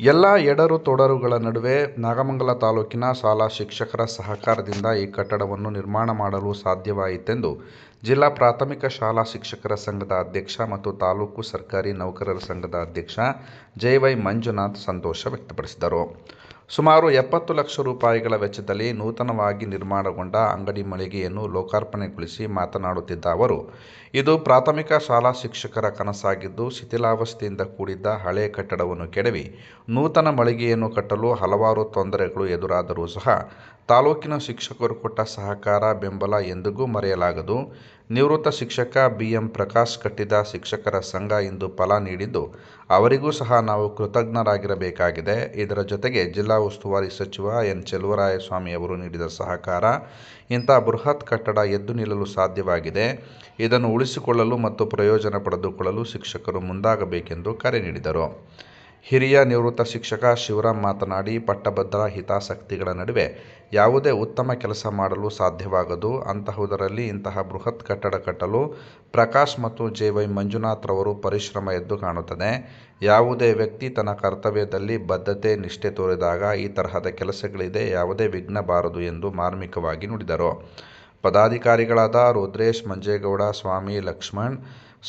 ಎಲ್ಲ ಎಡರು ತೊಡರುಗಳ ನಡುವೆ ನಾಗಮಂಗಲ ತಾಲೂಕಿನ ಶಾಲಾ ಶಿಕ್ಷಕರ ಸಹಕಾರದಿಂದ ಈ ಕಟ್ಟಡವನ್ನು ನಿರ್ಮಾಣ ಮಾಡಲು ಸಾಧ್ಯವಾಯಿತೆಂದು ಜಿಲ್ಲಾ ಪ್ರಾಥಮಿಕ ಶಾಲಾ ಶಿಕ್ಷಕರ ಸಂಘದ ಅಧ್ಯಕ್ಷ ಮತ್ತು ತಾಲೂಕು ಸರ್ಕಾರಿ ನೌಕರರ ಸಂಘದ ಅಧ್ಯಕ್ಷ ಜೆ.ವೈ. ಮಂಜುನಾಥ್ ಸಂತೋಷ ವ್ಯಕ್ತಪಡಿಸಿದರು. ಸುಮಾರು 70 ಲಕ್ಷ ರೂಪಾಯಿಗಳ ವೆಚ್ಚದಲ್ಲಿ ನೂತನವಾಗಿ ನಿರ್ಮಾಣಗೊಂಡ ಅಂಗಡಿ ಮಳಿಗೆಯನ್ನು ಲೋಕಾರ್ಪಣೆಗೊಳಿಸಿ ಮಾತನಾಡುತ್ತಿದ್ದ ಅವರು, ಇದು ಪ್ರಾಥಮಿಕ ಶಾಲಾ ಶಿಕ್ಷಕರ ಕನಸಾಗಿದ್ದು, ಶಿಥಿಲಾವಸ್ಥೆಯಿಂದ ಕೂಡಿದ್ದ ಹಳೆ ಕಟ್ಟಡವನ್ನು ಕೆಡವಿ ನೂತನ ಮಳಿಗೆಯನ್ನು ಕಟ್ಟಲು ಹಲವಾರು ತೊಂದರೆಗಳು ಎದುರಾದರೂ ಸಹ ತಾಲೂಕಿನ ಶಿಕ್ಷಕರು ಕೊಟ್ಟ ಸಹಕಾರ, ಬೆಂಬಲ ಎಂದಿಗೂ ಮರೆಯಲಾಗದು. ನಿವೃತ್ತ ಶಿಕ್ಷಕ ಬಿ.ಎಂ. ಪ್ರಕಾಶ್ ಕಟ್ಟಿದ ಶಿಕ್ಷಕರ ಸಂಘ ಇಂದು ಫಲ ನೀಡಿದ್ದು, ಅವರಿಗೂ ಸಹ ನಾವು ಕೃತಜ್ಞರಾಗಿರಬೇಕಾಗಿದೆ. ಇದರ ಜೊತೆಗೆ ಜಿಲ್ಲಾ ಉಸ್ತುವಾರಿ ಸಚಿವ ಎನ್. ಚೆಲುವರಾಯಸ್ವಾಮಿ ಅವರು ನೀಡಿದ ಸಹಕಾರ ಇಂಥ ಬೃಹತ್ ಕಟ್ಟಡ ಎದ್ದು ನಿಲ್ಲಲು ಸಾಧ್ಯವಾಗಿದೆ. ಇದನ್ನು ಉಳಿಸಿಕೊಳ್ಳಲು ಮತ್ತು ಪ್ರಯೋಜನ ಪಡೆದುಕೊಳ್ಳಲು ಶಿಕ್ಷಕರು ಮುಂದಾಗಬೇಕೆಂದು ಕರೆ ನೀಡಿದರು. ಹಿರಿಯ ನಿವೃತ್ತ ಶಿಕ್ಷಕ ಶಿವರಾಮ್ ಮಾತನಾಡಿ, ಪಟ್ಟಭದ್ರ ಹಿತಾಸಕ್ತಿಗಳ ನಡುವೆ ಯಾವುದೇ ಉತ್ತಮ ಕೆಲಸ ಮಾಡಲು ಸಾಧ್ಯವಾಗದು. ಅಂತಹುದರಲ್ಲಿ ಇಂತಹ ಬೃಹತ್ ಕಟ್ಟಡ ಕಟ್ಟಲು ಪ್ರಕಾಶ್ ಮತ್ತು ಜೆ.ವೈ. ಮಂಜುನಾಥ್ ರವರು ಪರಿಶ್ರಮ ಎದ್ದು ಕಾಣುತ್ತದೆ. ಯಾವುದೇ ವ್ಯಕ್ತಿ ತನ್ನ ಕರ್ತವ್ಯದಲ್ಲಿ ಬದ್ಧತೆ, ನಿಷ್ಠೆ ತೋರಿದಾಗ ಈ ತರಹದ ಕೆಲಸಗಳಿಗೆ ಯಾವುದೇ ವಿಘ್ನ ಬಾರದು ಎಂದು ಮಾರ್ಮಿಕವಾಗಿ ನುಡಿದರು. ಪದಾಧಿಕಾರಿಗಳಾದ ರುದ್ರೇಶ್, ಮಂಜೇಗೌಡ, ಸ್ವಾಮಿ, ಲಕ್ಷ್ಮಣ್,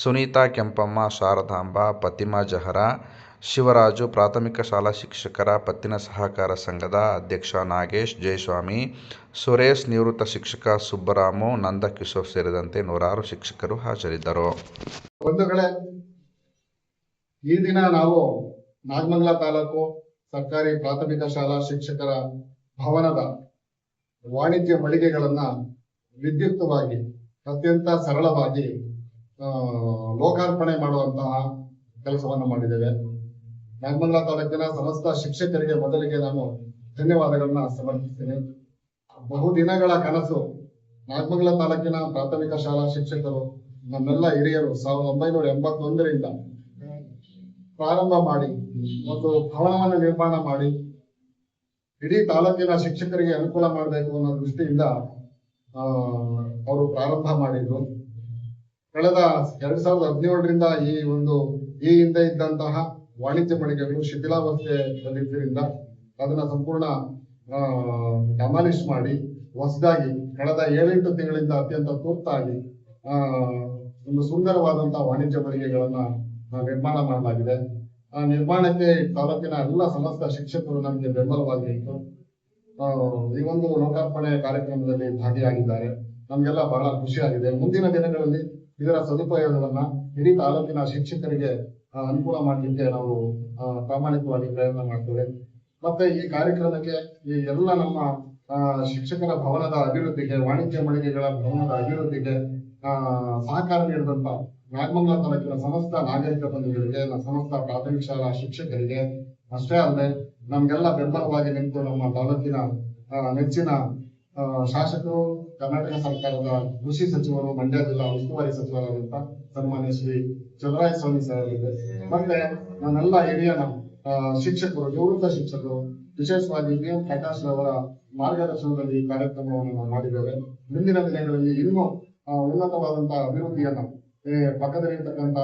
ಸುನೀತಾ, ಕೆಂಪಮ್ಮ, ಶಾರದಾಂಬ, ಫತಿಮಾ ಜಹರಾ, ಶಿವರಾಜು, ಪ್ರಾಥಮಿಕ ಶಾಲಾ ಶಿಕ್ಷಕರ ಪತ್ತಿನ ಸಹಕಾರ ಸಂಘದ ಅಧ್ಯಕ್ಷ ನಾಗೇಶ್, ಜಯಸ್ವಾಮಿ, ಸುರೇಶ್, ನಿವೃತ್ತ ಶಿಕ್ಷಕ ಸುಬ್ಬರಾಮು, ನಂದಕಿಶೋರ್ ಸೇರಿದಂತೆ ನೂರಾರು ಶಿಕ್ಷಕರು ಹಾಜರಿದ್ದರು. ಬಂಧುಗಳೇ, ಈ ದಿನ ನಾವು ನಾಗಮಂಗಲ ತಾಲೂಕು ಸರ್ಕಾರಿ ಪ್ರಾಥಮಿಕ ಶಾಲಾ ಶಿಕ್ಷಕರ ಭವನದ ವಾಣಿಜ್ಯ ಮಳಿಗೆಗಳನ್ನ ವಿದ್ಯುಕ್ತವಾಗಿ ಅತ್ಯಂತ ಸರಳವಾಗಿ ಲೋಕಾರ್ಪಣೆ ಮಾಡುವಂತಹ ಕೆಲಸವನ್ನು ಮಾಡಿದ್ದೇವೆ. ನಾಗಮಂಗಲ ತಾಲೂಕಿನ ಸಮಸ್ತ ಶಿಕ್ಷಕರಿಗೆ ಮೊದಲಿಗೆ ನಾನು ಧನ್ಯವಾದಗಳನ್ನ ಸಮರ್ಪಿಸ್ತೇನೆ. ಬಹುದಿನಗಳ ಕನಸು ನಾಗಮಂಗಲ ತಾಲೂಕಿನ ಪ್ರಾಥಮಿಕ ಶಾಲಾ ಶಿಕ್ಷಕರು, ನಮ್ಮೆಲ್ಲ ಹಿರಿಯರು 1981ರಿಂದ ಪ್ರಾರಂಭ ಮಾಡಿ ಒಂದು ಭವನವನ್ನು ನಿರ್ಮಾಣ ಮಾಡಿ ಇಡೀ ತಾಲೂಕಿನ ಶಿಕ್ಷಕರಿಗೆ ಅನುಕೂಲ ಮಾಡಬೇಕು ಅನ್ನೋ ದೃಷ್ಟಿಯಿಂದ ಅವರು ಪ್ರಾರಂಭ ಮಾಡಿದ್ರು. ಕಳೆದ 2017ರಿಂದ ಈ ಹಿಂದೆ ಇದ್ದಂತಹ ವಾಣಿಜ್ಯ ಮಳಿಗೆಗಳು ಶಿಥಿಲಾವಸ್ಥೆಯಲ್ಲಿದ್ದರಿಂದ ಅದನ್ನ ಸಂಪೂರ್ಣ ಡಮಾಲಿಶ್ ಮಾಡಿ ಹೊಸದಾಗಿ ಕಳೆದ 7-8 ತಿಂಗಳಿಂದ ಅತ್ಯಂತ ತುರ್ತಾಗಿ ಒಂದು ಸುಂದರವಾದಂತಹ ವಾಣಿಜ್ಯ ಮಳಿಗೆಗಳನ್ನ ನಿರ್ಮಾಣ ಮಾಡಲಾಗಿದೆ. ಆ ನಿರ್ಮಾಣಕ್ಕೆ ತಾಲೂಕಿನ ಎಲ್ಲ ಸಮಸ್ತ ಶಿಕ್ಷಕರು ನಮಗೆ ಬೆಂಬಲವಾಗಿ ಇತ್ತು. ಈ ಒಂದು ಲೋಕಾರ್ಪಣೆ ಕಾರ್ಯಕ್ರಮದಲ್ಲಿ ಭಾಗಿಯಾಗಿದ್ದಾರೆ. ನಮ್ಗೆಲ್ಲ ಬಹಳ ಖುಷಿಯಾಗಿದೆ. ಮುಂದಿನ ದಿನಗಳಲ್ಲಿ ಇದರ ಸದುಪಯೋಗವನ್ನ ಇಡೀ ತಾಲೂಕಿನ ಶಿಕ್ಷಕರಿಗೆ ಅನುಕೂಲ ಮಾಡಲಿಕ್ಕೆ ನಾವು ಪ್ರಾಮಾಣಿಕವಾಗಿ ಪ್ರಯತ್ನ ಮಾಡ್ತೇವೆ. ಮತ್ತೆ ಈ ಕಾರ್ಯಕ್ರಮಕ್ಕೆ ಈ ಎಲ್ಲ ನಮ್ಮ ಶಿಕ್ಷಕರ ಭವನದ ಅಭಿವೃದ್ಧಿಗೆ, ವಾಣಿಜ್ಯ ಮಳಿಗೆಗಳ ಭವನದ ಅಭಿವೃದ್ಧಿಗೆ ಸಹಕಾರ ನೀಡಿದಂತ ನಾಗಮಂಗಲ ತಾಲೂಕಿನ ಸಮಸ್ತ ನಾಗರಿಕ ಬಂಧುಗಳಿಗೆ, ಸಮಸ್ತ ಪ್ರಾಥಮಿಕ ಶಾಲಾ ಶಿಕ್ಷಕರಿಗೆ ಅಷ್ಟೇ ಅಲ್ಲದೆ ನಮ್ಗೆಲ್ಲ ಬೆಂಬಲವಾಗಿ ನಿಂತು ನಮ್ಮ ತಾಲೂಕಿನ ನೆಚ್ಚಿನ ಶಾಸಕರು, ಕರ್ನಾಟಕ ಸರ್ಕಾರದ ಕೃಷಿ ಸಚಿವರು, ಮಂಡ್ಯ ಜಿಲ್ಲಾ ಉಸ್ತುವಾರಿ ಸಚಿವರಾದಂತಹ ಸನ್ಮಾನ್ಯ ಶ್ರೀ ಚೆಲುವರಾಯಸ್ವಾಮಿ ಸಾಹೇಬರಿಗೆ, ಮತ್ತೆ ನನ್ನೆಲ್ಲ ಹಿರಿಯ ಶಿಕ್ಷಕರು, ನಿವೃತ್ತ ಶಿಕ್ಷಕರು, ವಿಶೇಷವಾಗಿ ಬಿ.ಎಂ. ಪ್ರಕಾಶ್ ಅವರ ಮಾರ್ಗದರ್ಶನದಲ್ಲಿ ಈ ಕಾರ್ಯಕ್ರಮವನ್ನು ನಾವು ಮಾಡಿದ್ದೇವೆ. ಮುಂದಿನ ದಿನಗಳಲ್ಲಿ ಇನ್ನೂ ಉನ್ನತವಾದಂತಹ ಅಭಿವೃದ್ಧಿಯನ್ನು ಪಕ್ಕದಲ್ಲಿರ್ತಕ್ಕಂಥ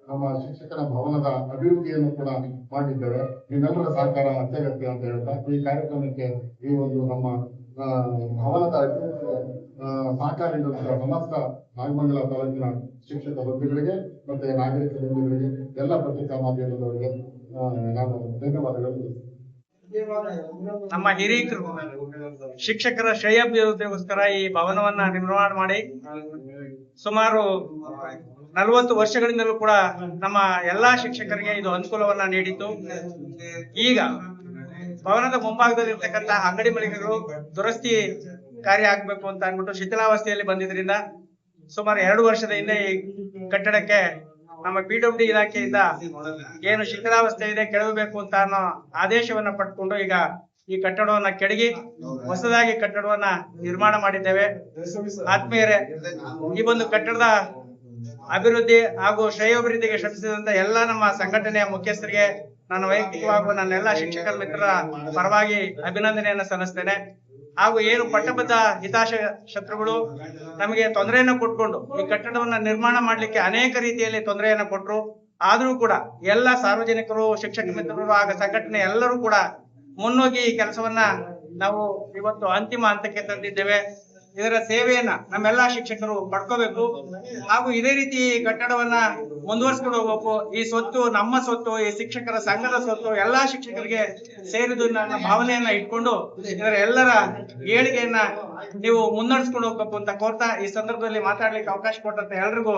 ನಮ್ಮ ಶಿಕ್ಷಕರ ಭವನದ ಅಭಿವೃದ್ಧಿಯನ್ನು ಕೂಡ ಮಾಡಿದ್ದೇವೆ. ನಿಮ್ಮೆಲ್ಲರ ಸಹಕಾರ ಅತ್ಯಗತ್ಯ ಅಂತ ಹೇಳ್ತಾ ಈ ಕಾರ್ಯಕ್ರಮಕ್ಕೆ ಈ ಒಂದು ನಮ್ಮ ಭವನದ ಅಭಿವೃದ್ಧಿಗೆ ಸಹಕಾರ ನೀಡುವಂತಹ ಸಮಸ್ತ ನಾಗಮಂಗಲ ತಾಲೂಕಿನ ಶಿಕ್ಷಕ ಬಂಧುಗಳಿಗೆ ಮತ್ತೆ ನಾಗರಿಕ ಬಂಧುಗಳಿಗೆ, ಎಲ್ಲ ಪತ್ರಿಕಾ ಮಾಧ್ಯಮದವರಿಗೆ ನಾನು ಧನ್ಯವಾದಗಳು. ನಮ್ಮ ಹಿರಿಯರು ಶಿಕ್ಷಕರ ಶ್ರೇಯೋಭಿವೃದ್ಧಿಗೋಸ್ಕರ ಈ ಭವನವನ್ನ ನಿರ್ಮಾಣ ಮಾಡಿ ಸುಮಾರು 40 ವರ್ಷಗಳಿಂದಲೂ ಕೂಡ ನಮ್ಮ ಎಲ್ಲಾ ಶಿಕ್ಷಕರಿಗೆ ಇದು ಅನುಕೂಲವನ್ನ ನೀಡಿತ್ತು. ಈಗ ಭವನದ ಮುಂಭಾಗದಲ್ಲಿ ಇರ್ತಕ್ಕಂಥ ಅಂಗಡಿ ಮಳಿಗೆಗಳು ದುರಸ್ತಿ ಕಾರ್ಯ ಆಗ್ಬೇಕು ಅಂತ ಅಂದ್ಬಿಟ್ಟು ಶಿಥಿಲಾವಸ್ಥೆಯಲ್ಲಿ ಬಂದಿದ್ರಿಂದ ಸುಮಾರು 2 ವರ್ಷದ ಹಿಂದೆ ಈ ಕಟ್ಟಡಕ್ಕೆ ನಮ್ಮ PWD ಇಲಾಖೆಯಿಂದ ಏನು ಶಿಥಿಲಾವಸ್ಥೆ ಇದೆ ಕೆಡವಬೇಕು ಅಂತ ಅನ್ನೋ ಆದೇಶವನ್ನ ಪಡ್ಕೊಂಡು ಈಗ ಈ ಕಟ್ಟಡವನ್ನ ಕೆಡಗಿ ಹೊಸದಾಗಿ ಕಟ್ಟಡವನ್ನ ನಿರ್ಮಾಣ ಮಾಡಿದ್ದೇವೆ. ಆತ್ಮೀಯರೇ, ಈ ಒಂದು ಕಟ್ಟಡದ ಅಭಿವೃದ್ಧಿ ಹಾಗೂ ಶ್ರೇಯೋಭಿವೃದ್ಧಿಗೆ ಶ್ರಮಿಸಿದಂತ ಎಲ್ಲ ನಮ್ಮ ಸಂಘಟನೆಯ ಮುಖ್ಯಸ್ಥರಿಗೆ ನಾನು ವೈಯಕ್ತಿಕವಾಗಿ ನನ್ನೆಲ್ಲ ಶಿಕ್ಷಕರ ಮಿತ್ರರ ಪರವಾಗಿ ಅಭಿನಂದನೆಯನ್ನು ಸಲ್ಲಿಸ್ತೇನೆ. ಹಾಗೂ ಏನು ಪಟ್ಟಬದ್ಧ ಶತ್ರುಗಳು ನಮಗೆ ತೊಂದರೆಯನ್ನು ಕೊಟ್ಕೊಂಡು ಈ ಕಟ್ಟಡವನ್ನ ನಿರ್ಮಾಣ ಮಾಡ್ಲಿಕ್ಕೆ ಅನೇಕ ರೀತಿಯಲ್ಲಿ ತೊಂದರೆಯನ್ನು ಕೊಟ್ಟರು. ಆದ್ರೂ ಕೂಡ ಎಲ್ಲ ಸಾರ್ವಜನಿಕರು, ಶಿಕ್ಷಕ ಮಿತ್ರರು ಹಾಗೂ ಸಂಘಟನೆ ಎಲ್ಲರೂ ಕೂಡ ಮುನ್ನುಗ್ಗಿ ಈ ಕೆಲಸವನ್ನ ನಾವು ಇವತ್ತು ಅಂತಿಮ ಹಂತಕ್ಕೆ ತಂದಿದ್ದೇವೆ. ಇದರ ಸೇವೆಯನ್ನ ನಮ್ಮೆಲ್ಲಾ ಶಿಕ್ಷಕರು ಪಡ್ಕೋಬೇಕು ಹಾಗೂ ಇದೇ ರೀತಿ ಈ ಕಟ್ಟಡವನ್ನ ಮುಂದುವರಿಸ್ಕೊಂಡು ಹೋಗ್ಬೇಕು. ಈ ಸ್ವತ್ತು ನಮ್ಮ ಸ್ವತ್ತು, ಈ ಶಿಕ್ಷಕರ ಸಂಘದ ಸ್ವತ್ತು, ಎಲ್ಲಾ ಶಿಕ್ಷಕರಿಗೆ ಸೇರಿದು ನನ್ನ ಭಾವನೆಯನ್ನ ಇಟ್ಕೊಂಡು ಇದರ ಎಲ್ಲರ ಏಳಿಗೆಯನ್ನ ನೀವು ಮುನ್ನಡೆಸ್ಕೊಂಡು ಹೋಗ್ಬೇಕು ಅಂತ ಕೋರ್ತಾ ಈ ಸಂದರ್ಭದಲ್ಲಿ ಮಾತಾಡ್ಲಿಕ್ಕೆ ಅವಕಾಶ ಕೊಟ್ಟಂತ ಎಲ್ರಿಗೂ